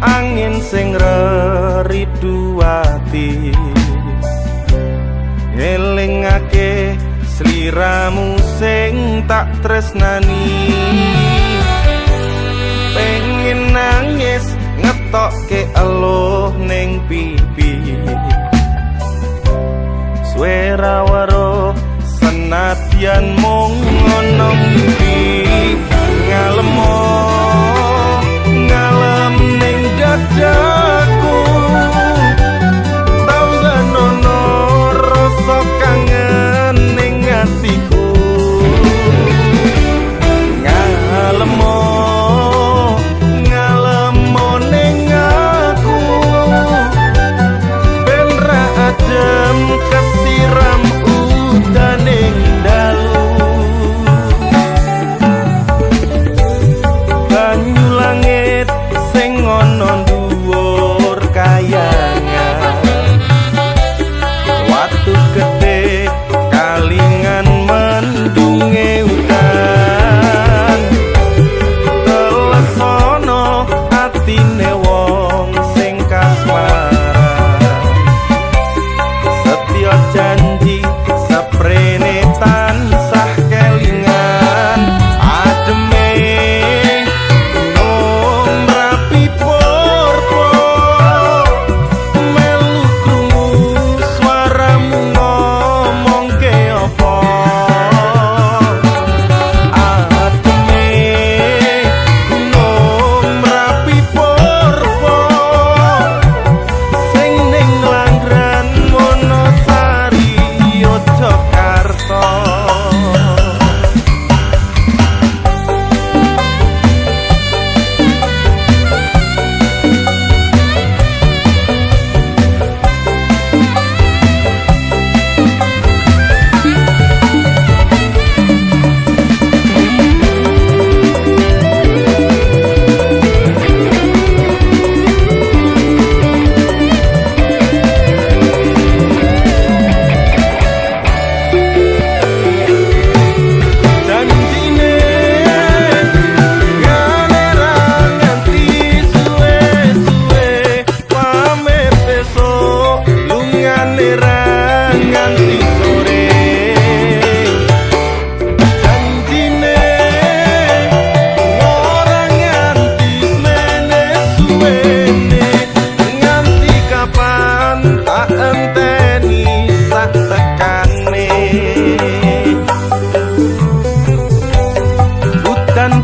Angin sing reridu ati ngelingake sliramu sing tak tresnani pengen nangis ngetokke eluh ning pipi swara weruh senadyan mung ana mimpi ngalemo dadaku tambah nono rasa kangen ning atiku ngalemo ning aku ben ra adem kesiram udaning dalu banyu langit sing ana dhuwur kayangan watu gede kalingan mendunge udan telesono atine wong sing kasmaran setya janji seprene tansah kelingan ademe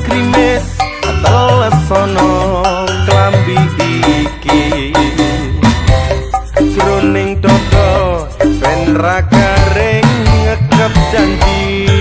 krimis telesono klambi iki jroning dada ben ra garing ngekep janji